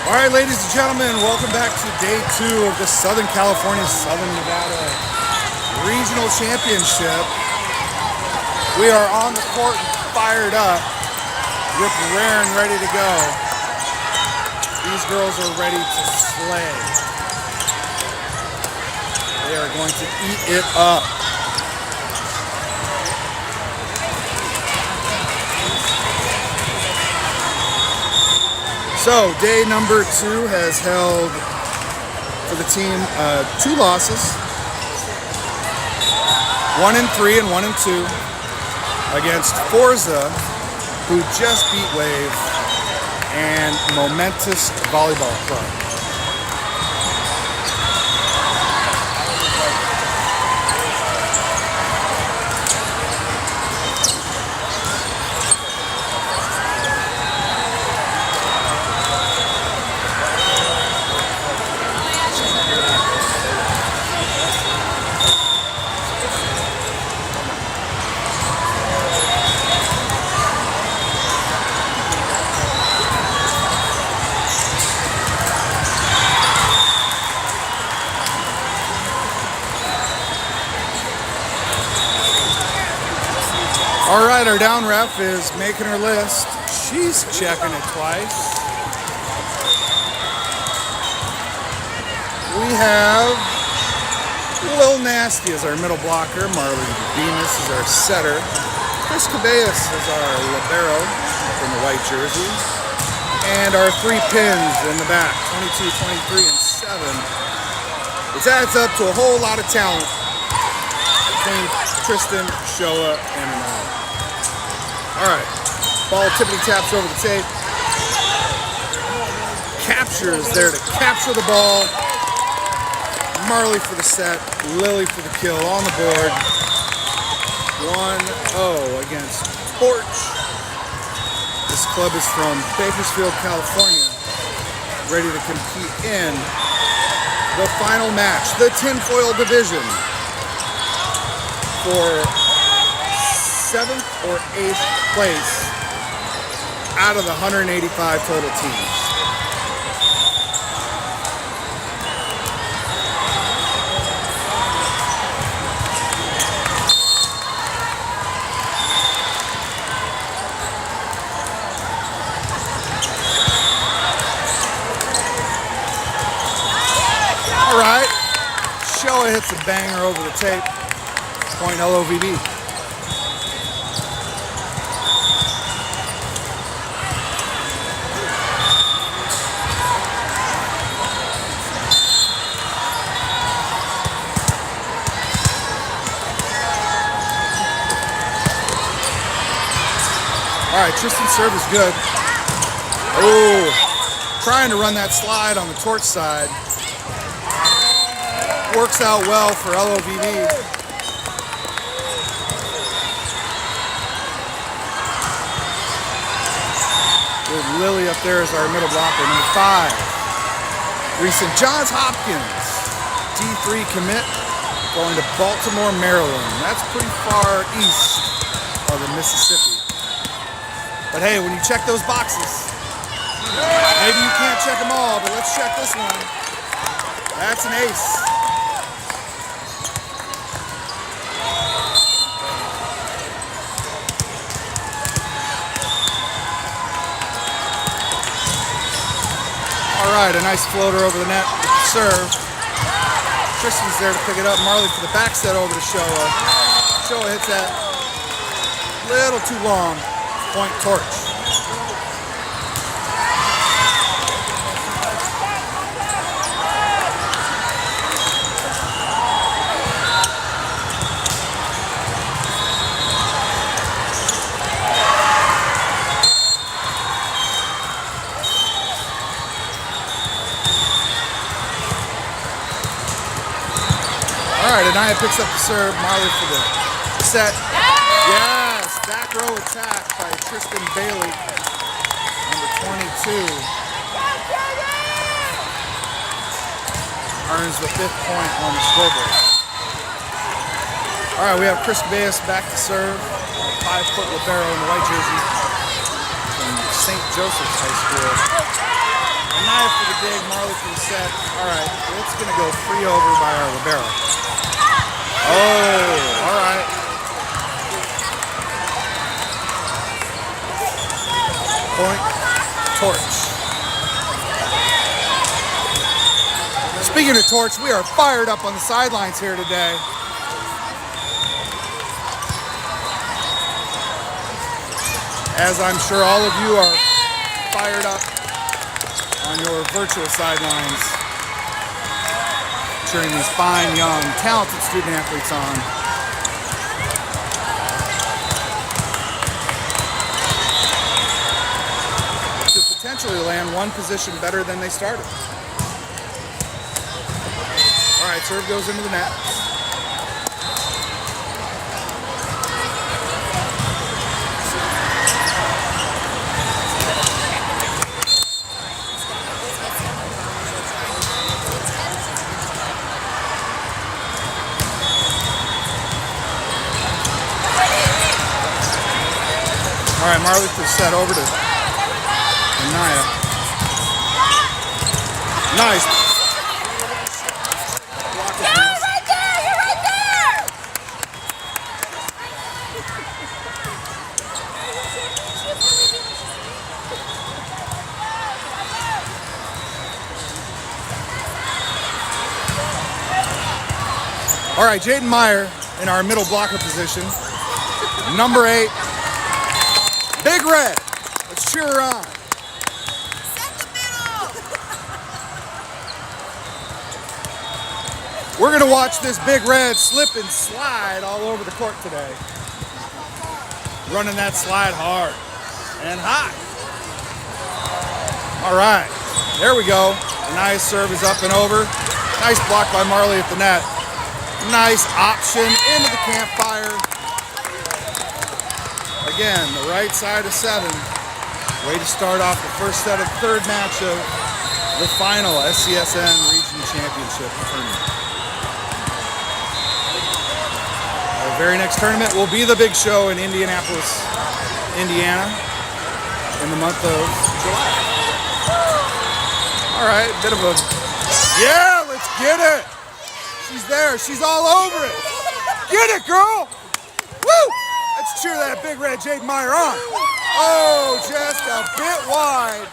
All right, ladies and gentlemen, welcome back to day 2 of the Southern California, Southern Nevada Regional Championship. We are on the court and fired up, raring ready to go. These girls are ready to slay. They are going to eat it up. So, day number 2 has held for the team 2 losses, 1-3 and 1-2 against Forza, who just beat Wave, and Momentous Volleyball Club. All right, our down ref is making her list. She's checking it twice. We have Lil Nasty as our middle blocker. Marley Venus is our setter. Chris Cabeas is our libero in the white jersey. And our 3 pins in the back, 22, 23, and 7. This adds up to a whole lot of talent between Tristan, Shoah, and Anaya. All right, ball tippity taps over the tape. Capture is there to capture the ball. Marley for the set, Lily for the kill on the board. 1-0 against Torch. This club is from Bakersfield, California, ready to compete in the final match, the tinfoil division, for 7th or 8th place out of the 185 total teams. All right, Shoah hits a banger over the tape. Point LOVB. All right, Tristan's serve is good. Oh, trying to run that slide on the Torch side. Works out well for LOVB. With Lily up there as our middle blocker, number 5. Recent Johns Hopkins D3 commit, going to Baltimore, Maryland. That's pretty far east of the Mississippi. But hey, when you check those boxes, maybe you can't check them all, but let's check this one. That's an ace. All right, a nice floater over the net with the serve. Tristan's there to pick it up. Marley for the back set over to Shoah. Shoah hits that a little too long. Point Torch. All right, Anaya picks up the serve. Marley for the set. Yes, back row attack by Tristan Bailey, number 22. Earns the 5th point on the scoreboard. All right, we have Chris Cabeas back to serve. 5-foot libero in the white jersey from St. Joseph's High School. Anaya for the dig, Marley for the set. All right, it's going to go free over by our libero. Oh, all right. Point, Torch. Speaking of Torch, we are fired up on the sidelines here today. As I'm sure all of you are fired up on your virtual sidelines, cheering these fine, young, talented student athletes on. To potentially land one position better than they started. All right, serve goes into the net. All right, Marley to set over to Anaya. Nice. You're right there! You're right there! All right, Jaden Meyer in our middle blocker position. Number 8. Big Red. Let's cheer her on. Set the middle! We're going to watch this Big Red slip and slide all over the court today. Running that slide hard and high. All right, there we go. A nice serve is up and over. Nice block by Marley at the net. Nice option into the campfire. Again, the right side of 7. Way to start off the first set of third match of the final SCSN Region Championship tournament. Our very next tournament will be the big show in Indianapolis, Indiana, in the month of July. All right, bit of a, yeah, let's get it. She's there, she's all over it. Get it, girl. Woo! Let's cheer that Big Red Jaden Meyer on. Oh, just a bit wide.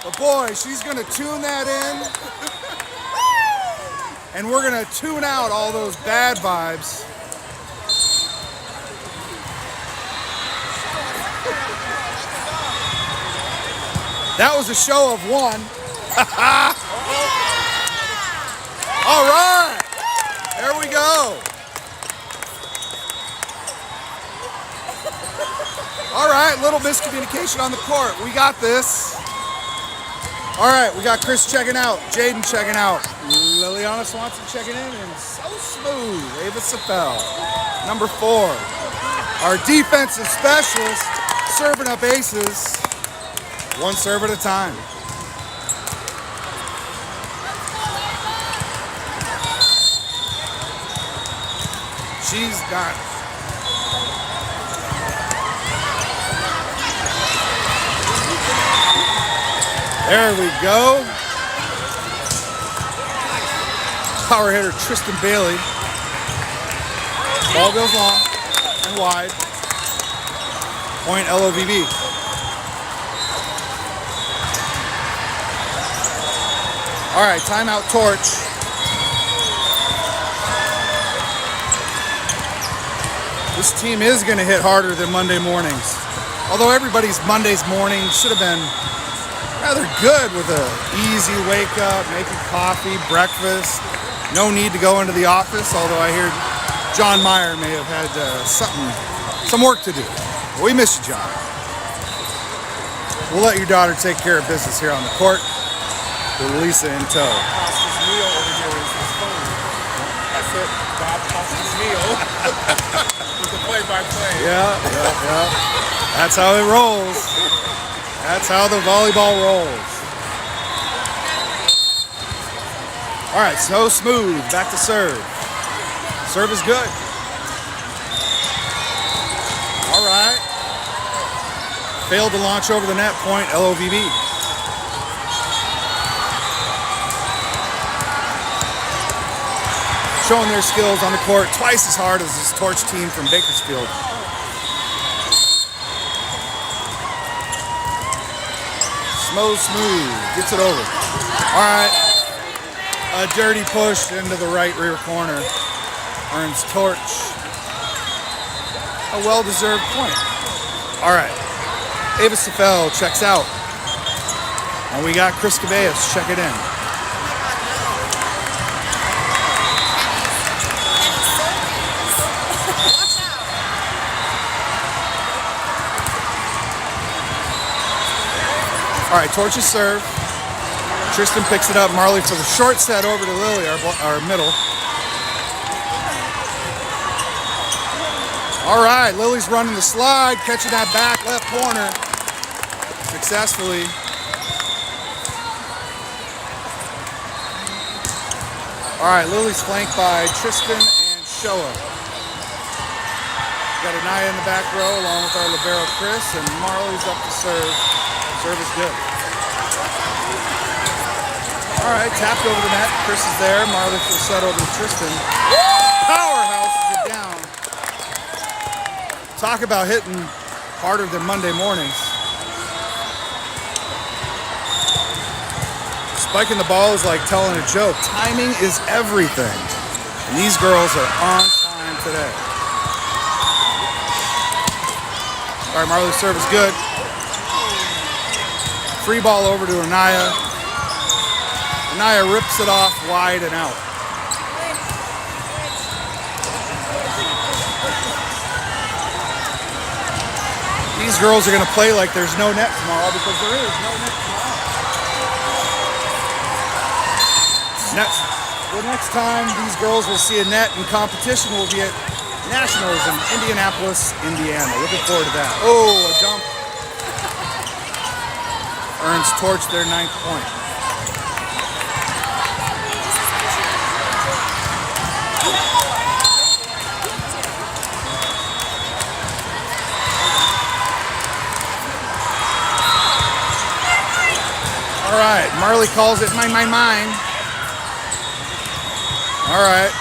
But boy, she's gonna tune that in. And we're gonna tune out all those bad vibes. That was a show of 1. All right, there we go. All right, little miscommunication on the court. We got this. All right, we got Chris checking out, Jaden checking out, Liliana Swanson checking in, and so smooth, Ava Sapel, number 4. Our defensive specialist serving up aces, one serve at a time. She's got there we go. Power hitter Tristan Bailey. Ball goes long and wide. Point LOVB. All right, timeout Torch. This team is going to hit harder than Monday mornings. Although everybody's Monday's morning should have been rather good with a easy wake up, making coffee, breakfast. No need to go into the office, although I hear John Meyer may have had some work to do. But we miss you, John. We'll let your daughter take care of business here on the court with Lisa in tow. Pasta's meal over here is his phone. That's it. Bob Pasta's meal. With the play-by-play. Yeah. That's how it rolls. That's how the volleyball rolls. All right, so smooth. Back to serve. Serve is good. All right. Failed to launch over the net. Point LOVB. showing their skills on the court twice as hard as this Torch team from Bakersfield. Smooth, gets it over. All right, a dirty push into the right rear corner. Earns Torch a well-deserved point. All right, Ava Safel checks out. And we got Chris Cabeas check it in. All right, Torch's serve. Tristan picks it up. Marley for the short set over to Lily, our middle. All right, Lily's running the slide, catching that back left corner successfully. All right, Lily's flanked by Tristan and Shoa. Got Anaya in the back row along with our libero Chris, and Marley's up to serve. Serve is good. All right, tapped over the net. Chris is there. Marley for the set over to Tristan. Powerhouses it down. Talk about hitting harder than Monday mornings. Spiking the ball is like telling a joke. Timing is everything. And these girls are on time today. All right, Marley's serve is good. Free ball over to Anaya. Anaya rips it off wide and out. These girls are going to play like there's no net tomorrow because there is no net tomorrow. The next time these girls will see a net in competition will be at Nationals in Indianapolis, Indiana. Looking forward to that. Oh, a dump. Earns Torch their 9th point. All right, Marley calls it mine. All right,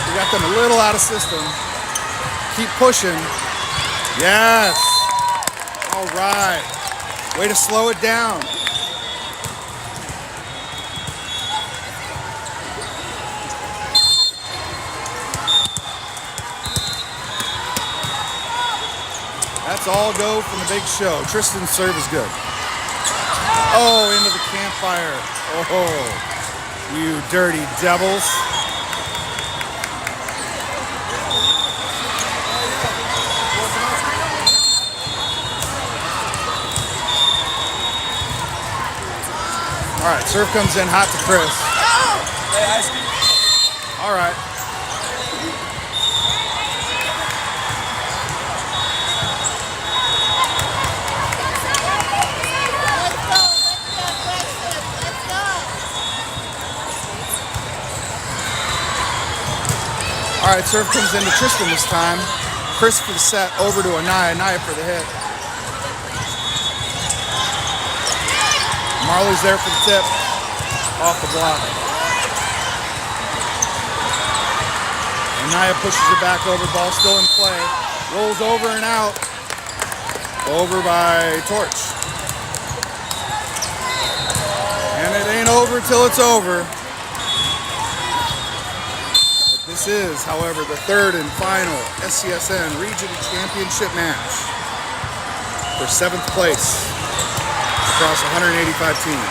we got them a little out of system. Keep pushing. Yes. All right. Way to slow it down. That's all go from the big show. Tristan's serve is good. Oh, into the campfire. Oh, you dirty devils. All right, serve comes in hot to Chris. All right. All right, serve comes into Tristan this time. Chris for the set, over to Anaya. Anaya for the hit. Marley's there for the tip. Off the block. Anaya pushes it back over. Ball still in play. Rolls over and out. Over by Torch. And it ain't over till it's over. This is, however, the third and final SCSN Region Championship match for 7th place across 185 teams.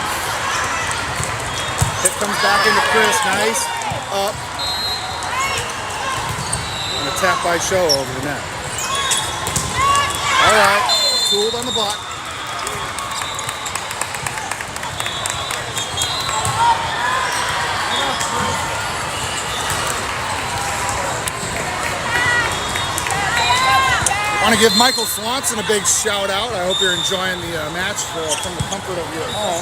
Hit comes back into Chris, nice, up, and a tap by Show over the net. All right, Tooled on the block. I want to give Michael Swanson a big shout out. I hope you're enjoying the match from the comfort of your home,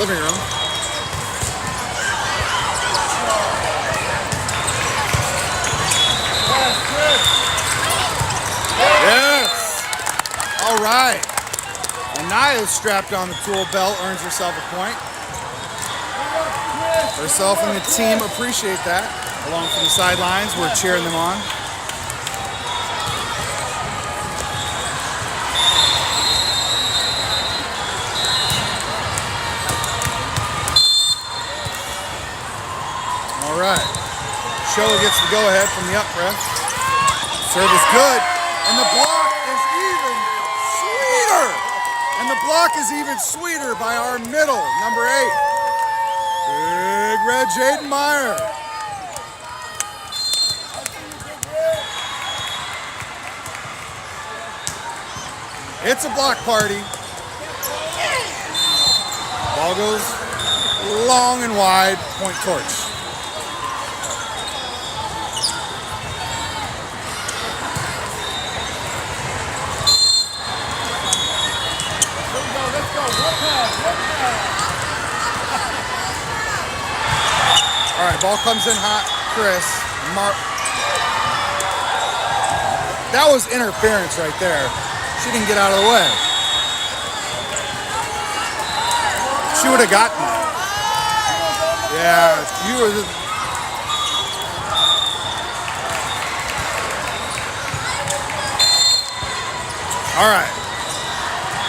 living room. Yes. All right. Anaya's strapped on the tool belt, earns herself a point. Herself and the team appreciate that. along from the sidelines. We're cheering them on. All right. Show gets the go-ahead from the up press. Serve is good, and the block is even sweeter. And the block is even sweeter by our middle, number 8. Big Red Jaden Meyer. It's a block party. Ball goes long and wide, point torch. All right, ball comes in hot. Chris, that was interference right there. She didn't get out of the way. She would have gotten it. Yeah, you were the... All right.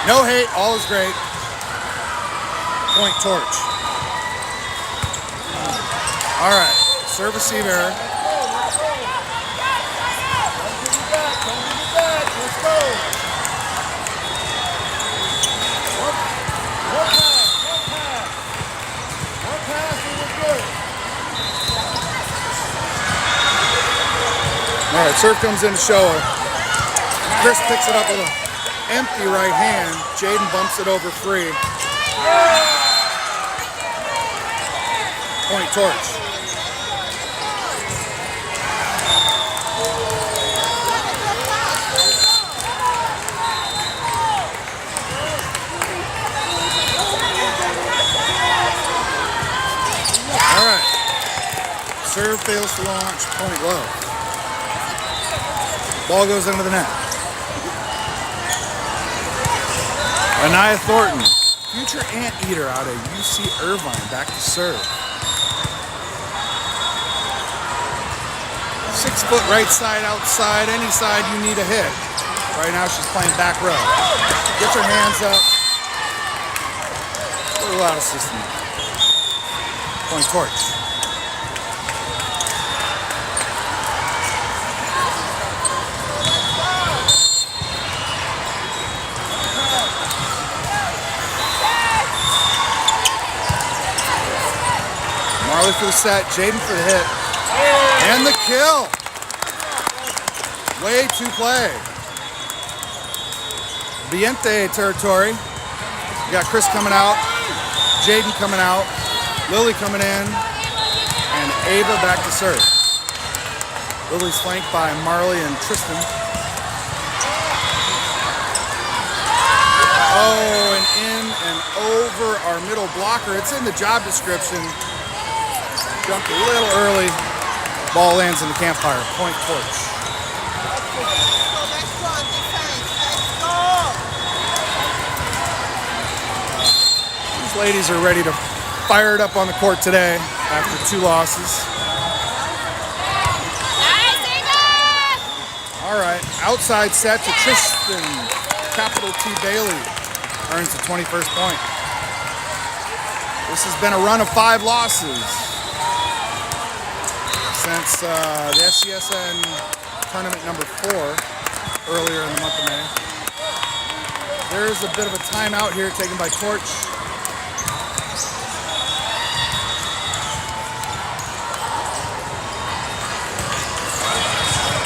No hate, all is great. Point torch. All right, serve receive error. Let's go. One pass, and we're good. All right, serve comes in to show her. Chris picks it up with an empty right hand. Jaden bumps it over free. Point torch. All right. Serve fails to launch. Point low. Ball goes into the net. Anaya Thornton, future anteater out of UC Irvine, back to serve. 6 foot right side, outside, any side you need a hit. Right now she's playing back row. Gets her hands up. A little out of system. Point torch. Marley for the set, Jaden for the hit. And the kill. Way to play. Viente territory. We got Chris coming out, Jaden coming out, Lily coming in, and Ava back to serve. Lily's flanked by Marley and Tristan. Oh, and in and over our middle blocker. It's in the job description. Jumped a little early. Ball lands in the campfire. Point torch. These ladies are ready to fire it up on the court today after 2 losses. All right, outside set to Tristan. Capital T Bailey earns the 21st point. This has been a run of 5 losses since the SCSN tournament number 4 earlier in the month of May. There's a bit of a timeout here taken by Torch.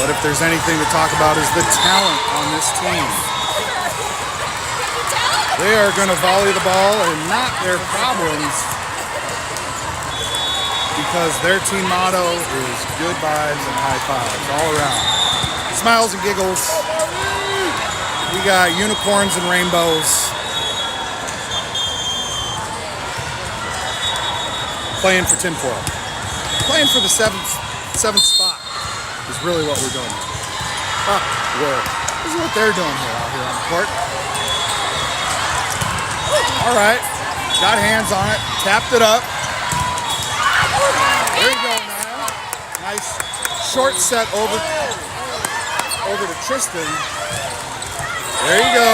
But if there's anything to talk about is the talent on this team. They are going to volley the ball and not their problems, because their team motto is good vibes and high fives all around. Smiles and giggles. We got unicorns and rainbows. Playing for tinfoil. Playing for the seventh spot is really what we're doing. This is what they're doing out here on the court. All right, got hands on it, tapped it up. There you go, Naya. Nice short set over to Tristan. There you go.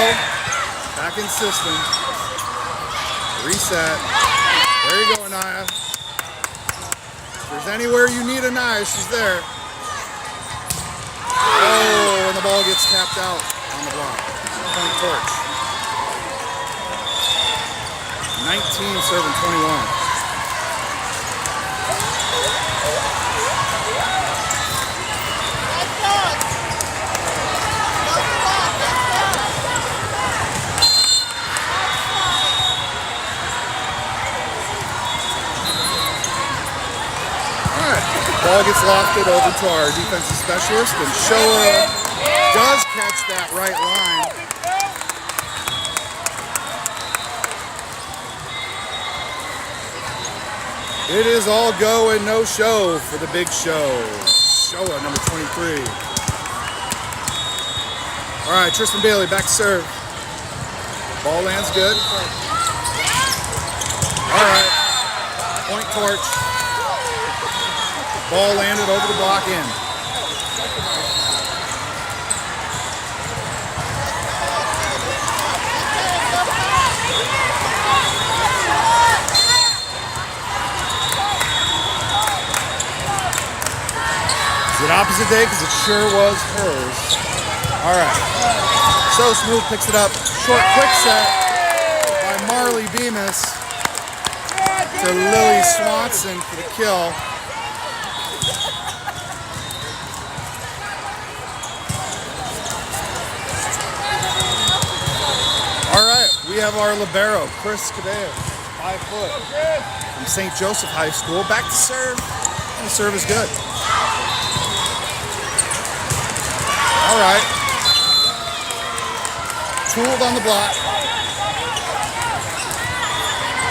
Back in system. Reset. There you go, Anaya. If there's anywhere you need Anaya, she's there. Oh, and the ball gets tapped out on the block. Point Torch. 19 serving 21. Ball gets lofted over to our defensive specialist, and Showa does catch that right line. It is all go and no show for the big show. Showa, number 23. All right, Tristan Bailey, back to serve. Ball lands good. All right, point Torch. Ball landed over the block in. Is it opposite day? Because it sure was hers. All right. So Smooth picks it up. Short quick set by Marley Bemis to Lily Swanson for the kill. We have our libero, Chris Cabello, 5 foot, from St. Joseph High School. Back to serve, and the serve is good. All right. Tooled on the block.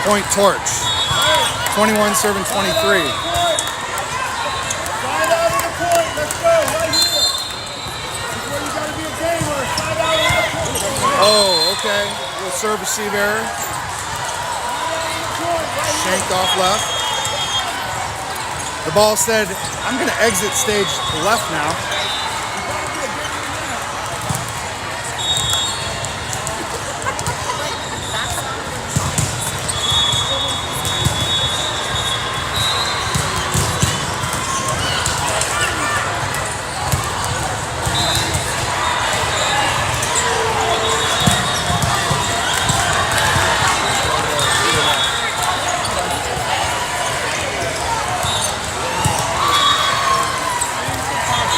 Point Torch. 21 serving 23. Side out of the point, let's go, right here. This is where you gotta be a gamer, side out of the point. Oh, okay. Serve receive error. Shanked off left. The ball said, I'm going to exit stage left now.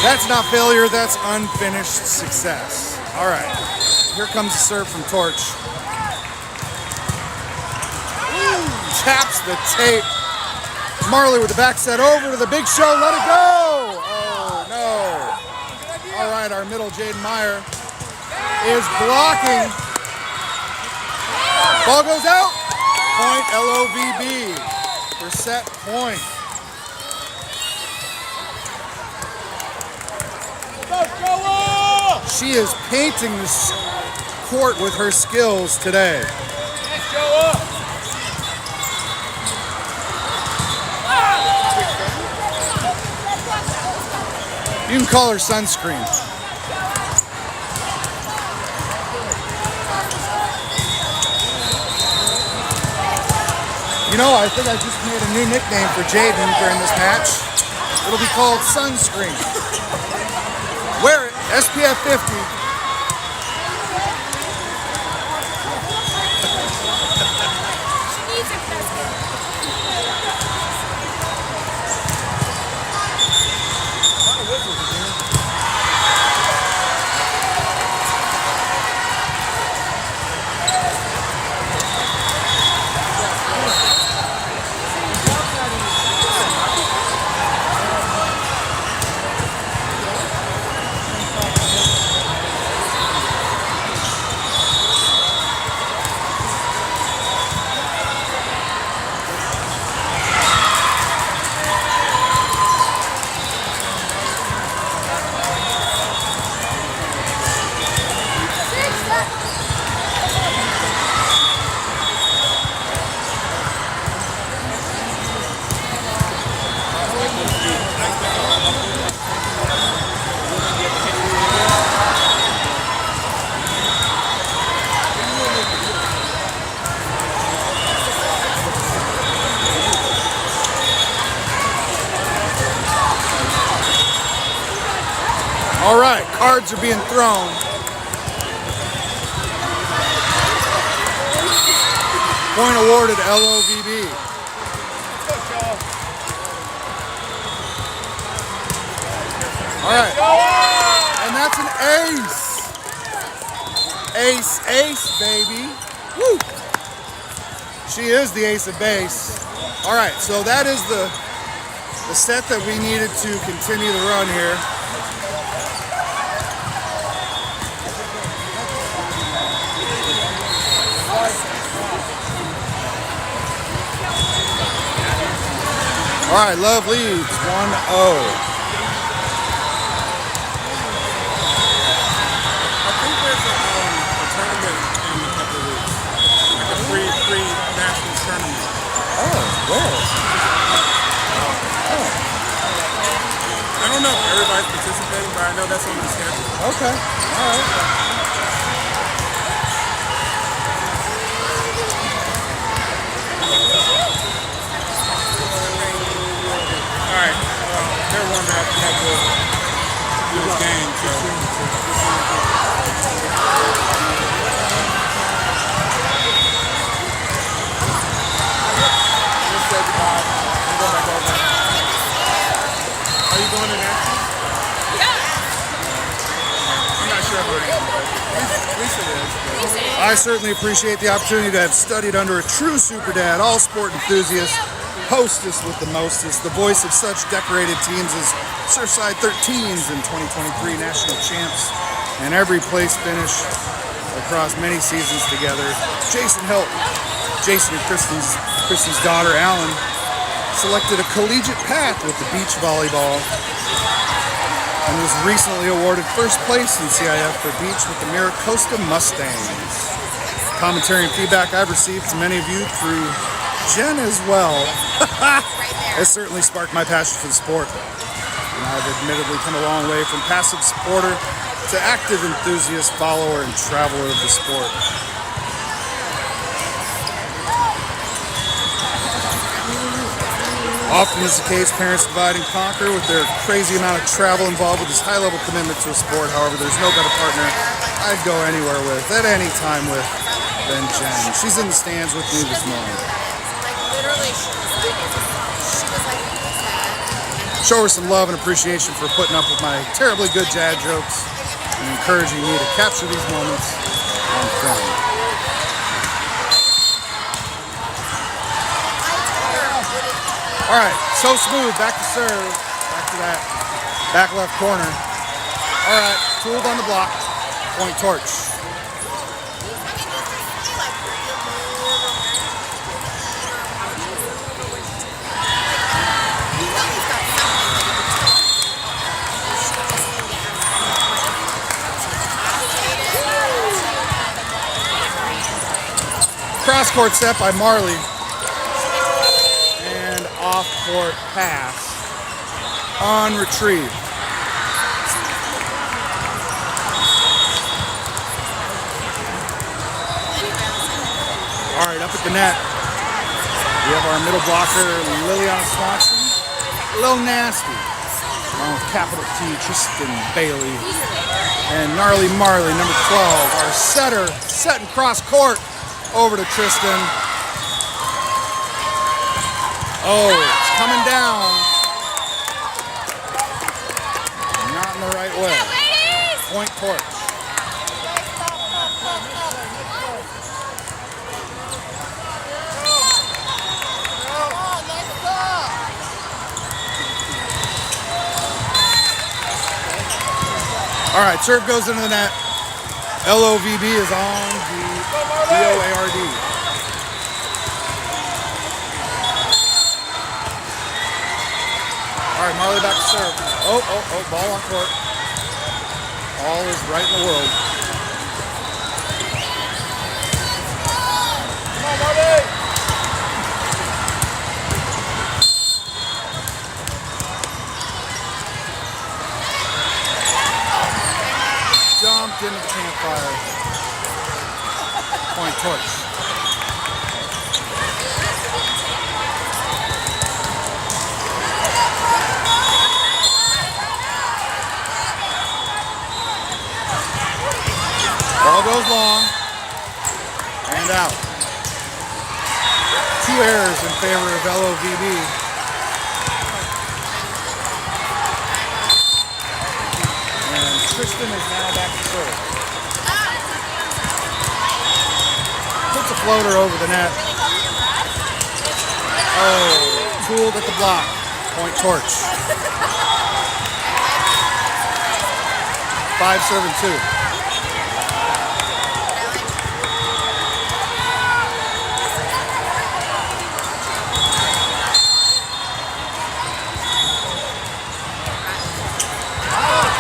That's not failure, that's unfinished success. All right, here comes the serve from Torch. Taps the tape. Marley with the back set over to the big show, let it go! Oh no. All right, our middle, Jaden Meyer, is blocking. Ball goes out. Point LOVB for set point. She is painting this court with her skills today. You can call her sunscreen. You know, I think I just made a new nickname for Jaden during this match. It'll be called Sunscreen. Wear it, SPF 50. Cards are being thrown. Point awarded LOVB. All right. And that's an ace. Ace, ace, baby. Woo. She is the ace of base. All right, so that is the set that we needed to continue the run here. All right, Love leads 1-0. I think there's a tournament in a couple of weeks. Like a free national tournament. Oh, where? I don't know if everybody's participating, but I know that's on the schedule. Okay, all right. All right, they're warming up for this game, so. Let's say goodbye. We'll go back over. Are you going to national? I'm not sure if I am, but Lisa is. I certainly appreciate the opportunity to have studied under a true super dad, all sport enthusiast, hostess with the mostest, the voice of such decorated teams as Surfside 13s and 2023 national champs, and every place finish across many seasons together. Jason Hilton, Jason and Kristen's daughter, Alan, selected a collegiate path with the beach volleyball and was recently awarded first place in CIF for beach with the Miracosta Mustangs. Commentary and feedback I've received from many of you through Jen as well has certainly sparked my passion for the sport. And I've admittedly come a long way from passive supporter to active enthusiast, follower, and traveler of the sport. Often is the case, parents divide and conquer with their crazy amount of travel involved with this high-level commitment to a sport. However, there's no better partner I'd go anywhere with, at any time with, than Jen. She's in the stands with me this morning. Show her some love and appreciation for putting up with my terribly good dad jokes and encouraging me to capture these moments on film. All right, so smooth, back to serve, back to that back left corner. All right, tooled on the block, point torch. Cross court set by Marley. And off court pass on retrieve. All right, up at the net, we have our middle blocker, Liliana Swanson. A little nasty. Along with capital T, Tristan Bailey. And Gnarly Marley, number 12, our setter, setting cross court. Over to Tristan. Oh, it's coming down. Not in the right way. Point torch. All right, serve goes into the net. LOVB is on the BOARD. All right, Marley back to serve. Oh, ball on court. All is right in the world. Come on, Marley! Jumped into the campfire. Point torch. goes long. And out. 2 errors in favor of LOVB. And Tristan is now back to serve. Puts a floater over the net. Oh, tooled at the block. Point Torch. 5-7-2.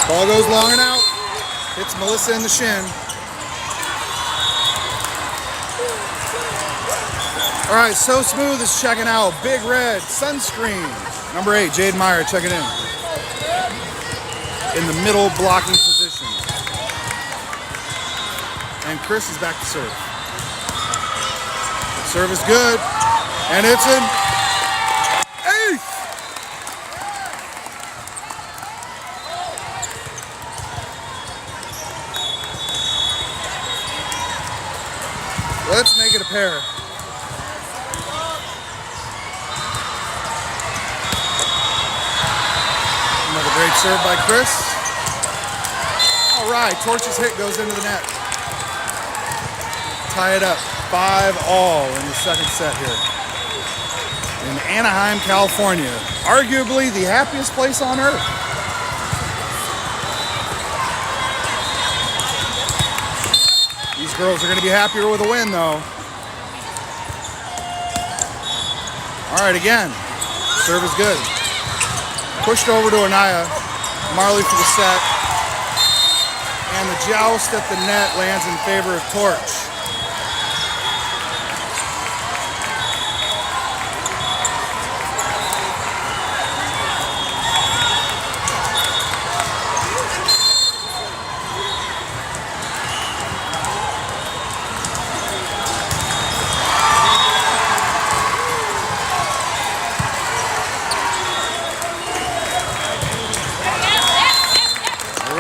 Ball goes long and out. Hits Melissa in the shin. All right, So Smooth is checking out. Big Red, Sunscreen. Number 8, Jade Meyer checking in the middle blocking position. And Chris is back to serve. The serve is good. And it's an ace! Let's make it a pair. Another great serve by Chris. All right, Torch's hit goes into the net. Tie it up, 5-all in the second set here. In Anaheim, California. Arguably the happiest place on earth. These girls are going to be happier with a win, though. All right, again, serve is good. Pushed over to Anaya. Marley for the set. And the joust at the net lands in favor of Torch.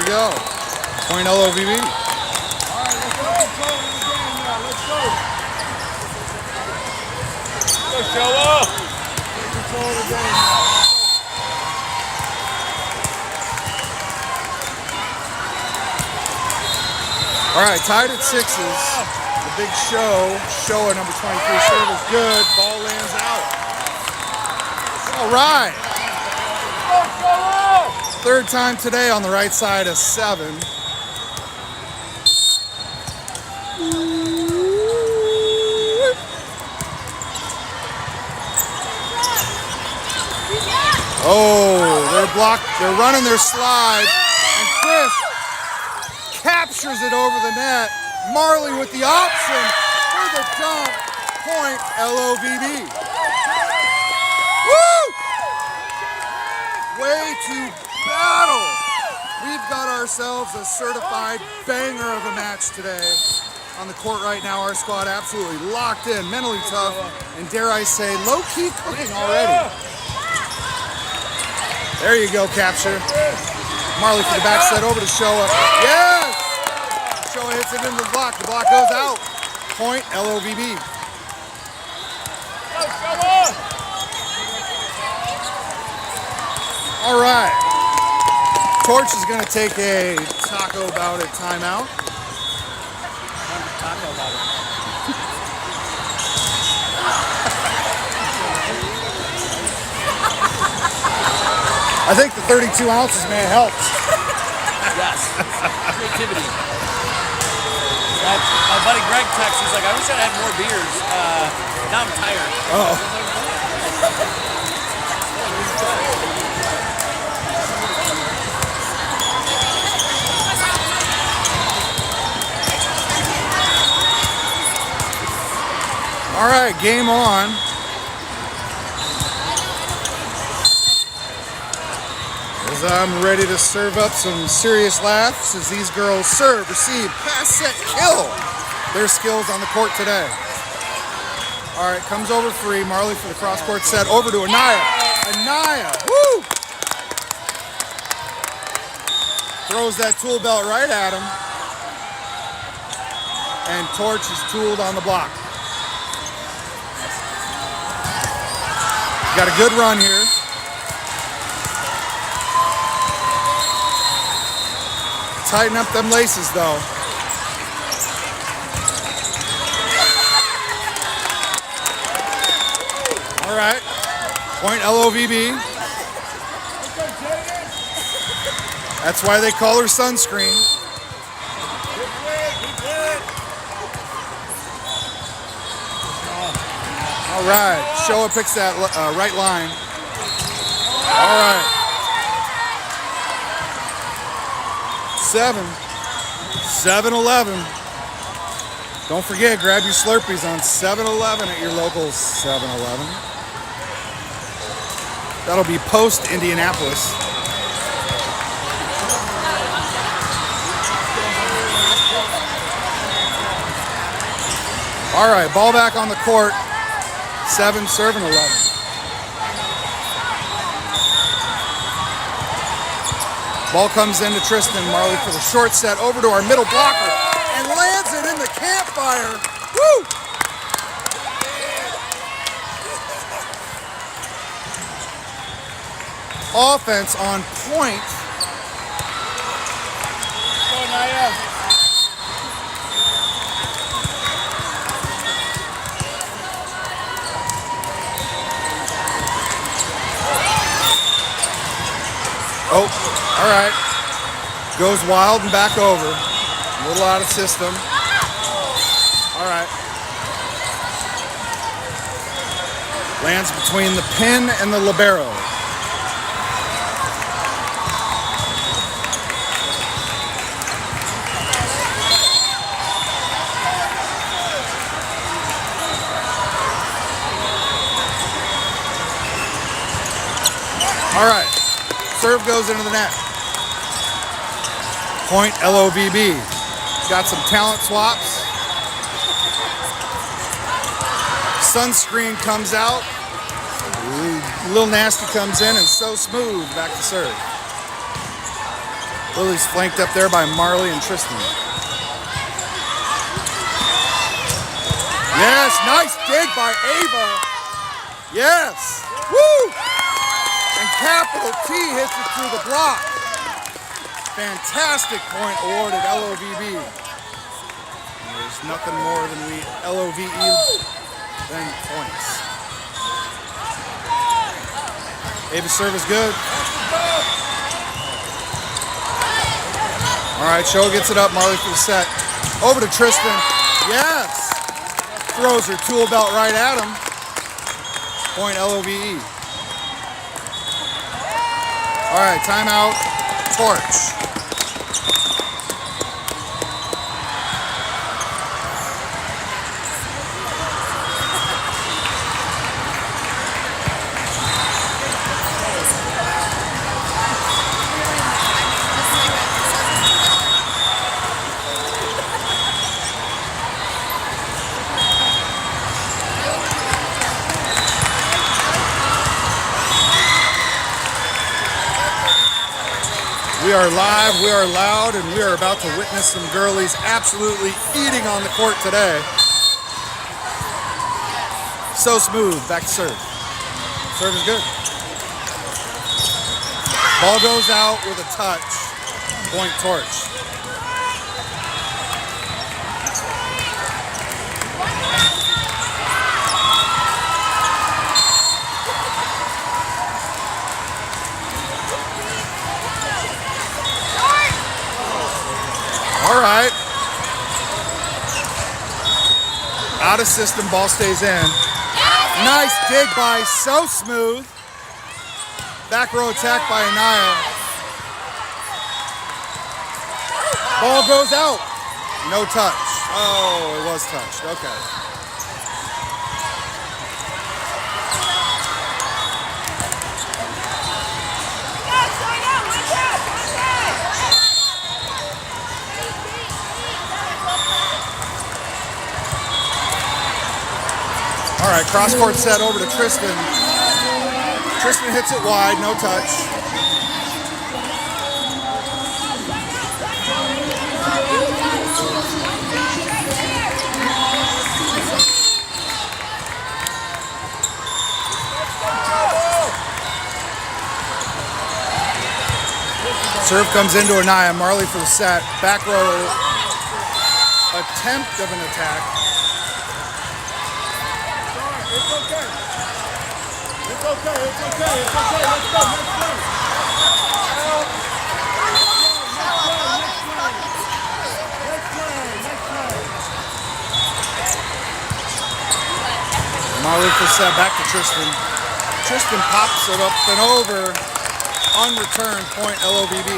Go. Point LOVB. All right, let's go control of the game now. Let's go. Go, Showa. Take control of the game now. All right, tied at 6s. The big Showa number 23 serve is good. Ball lands out. All right. Third time today on the right side of 7. Oh, they're blocked. They're running their slide. And Chris captures it over the net. Marley with the option for the dunk. Point LOVB. Woo! Way to battle. We've got ourselves a certified banger of a match today. On the court right now, our squad absolutely locked in, mentally tough, and dare I say, low-key cooking already. There you go, capture. Marley for the back set over to Showa. Yes! Showa hits it into the block. The block goes out. Point LOVB. All right. Torch is going to take a taco about it timeout. I think the 32 ounces may have helped. Yes. Creativity. My buddy Greg texts, he's like, I wish I had more beers. Now I'm tired. Oh. All right, game on. As I'm ready to serve up some serious laughs as these girls serve, receive, pass, set, kill their skills on the court today. All right, comes over free. Marley for the cross-court set. Over to Anaya. Anaya, woo! Throws that tool belt right at him. and Torch is tooled on the block. Got a good run here. Tighten up them laces though. All right, point LOVB. That's why they call her sunscreen. All right, Showa picks that right line. All right. 7-11. Don't forget, grab your Slurpees on 7-11 at your local 7-Eleven. That'll be post Indianapolis. All right, ball back on the court. 7 serving 11. Ball comes into Tristan Marley for the short set over to our middle blocker and lands it in the campfire. Woo! Offense on point. Go, Naya. Oh, all right. Goes wild and back over. A little out of system. All right. Lands between the pin and the libero. All right. Serve goes into the net. Point LOVB. Got some talent swaps. Sunscreen comes out. Lil Nasty comes in and So Smooth back to serve. Lily's flanked up there by Marley and Tristan. Yes, nice dig by Ava. Yes. Woo! And capital T hits it through the block. Fantastic point awarded LOVB. There's nothing more than we LOVE than points. Ava's serve is good. All right, Show gets it up. Marley for the set. Over to Tristan. Yes. Throws her tool belt right at him. Point LOVE. All right, timeout, Torch. We are live, we are loud, and we are about to witness some girlies absolutely eating on the court today. So Smooth, back to serve. Serve is good. Ball goes out with a touch. Point Torch. All right. Out of system, ball stays in. Nice dig by So Smooth. Back row attack by Anaya. Ball goes out. No touch. Oh, it was touched. Okay. All right, cross-court set over to Tristan. Tristan hits it wide, no touch. Serve comes into Anaya. Marley for the set. Back row attempt of an attack. It's okay. It's okay. It's okay. It's okay. Let's go. Let's go. Marley for set. Back to Tristan. Tristan pops it up and over. Unreturned point LOVB.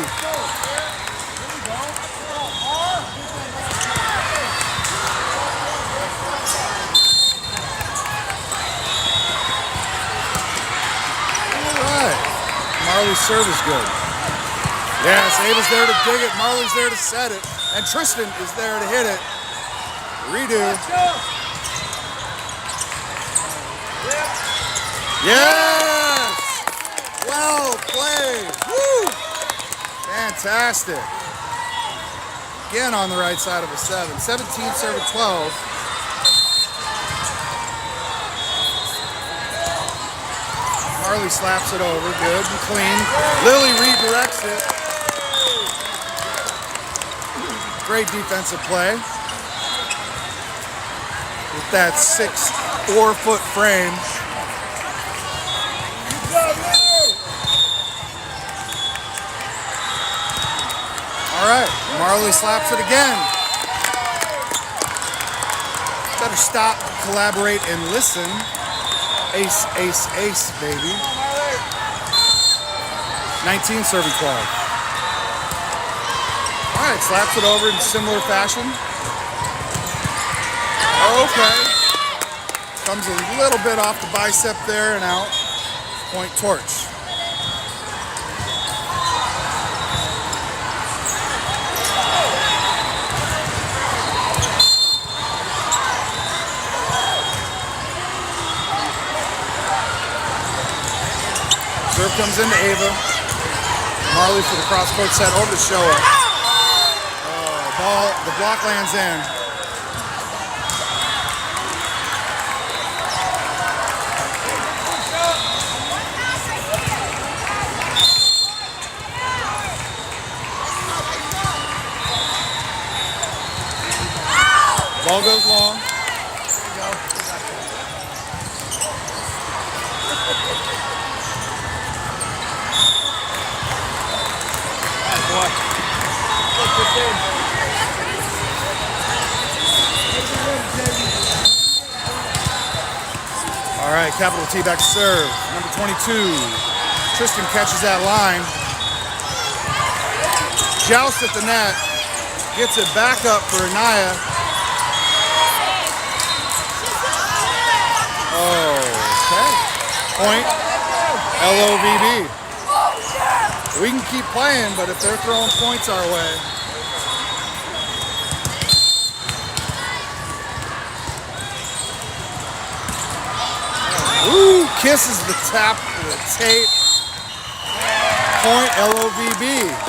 Marley's serve is good. Yes, Ava's there to dig it. Marley's there to set it. And Tristan is there to hit it. Redo. Yes! Well played. Woo! Fantastic. Again on the right side of a 7. 17 serve at 12. Marley slaps it over, good and clean. Lily redirects it. Great defensive play. With that 4-foot frame. All right, Marley slaps it again. Better stop, collaborate, and listen. Ace, ace, ace, baby. 19 serving 12. All right, slaps it over in similar fashion. Okay. Comes a little bit off the bicep there and out. Point torch. Serve comes into Ava. Marley for the cross-court set over to Showa. The block lands in. Ball goes long. All right, capital T back to serve. Number 22. Tristan catches that line. Joust at the net. Gets it back up for Anaya. Okay. Point. LOVB. We can keep playing, but if they're throwing points our way. Ooh, kisses the tap of the tape. Point LOVB.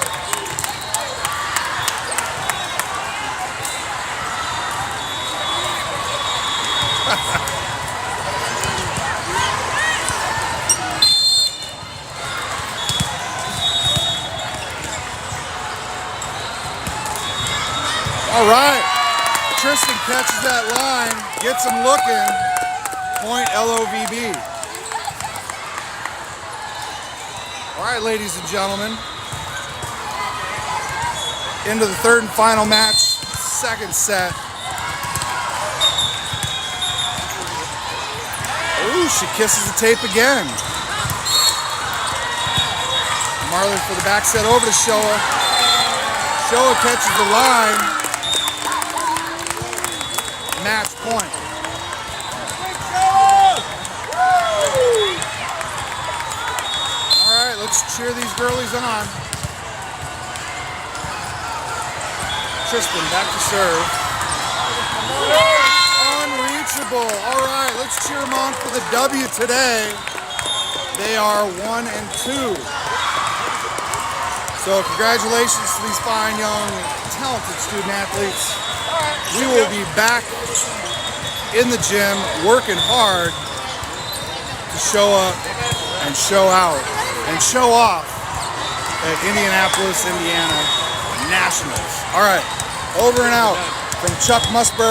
All right, Tristan catches that line, gets him looking, point LOVB. All right, ladies and gentlemen, into the third and final match, second set. Ooh, she kisses the tape again. Marley for the back set over to Showa. Showa catches the line. Match point. All right, let's cheer these girlies on. Tristan back to serve. Unreachable. All right, let's cheer them on for the W today. They are 1 and 2. So congratulations to these fine, young, talented student athletes. We will be back in the gym working hard to show up and show out and show off at Indianapolis, Indiana Nationals. All right, over and out from Chuck Musburger.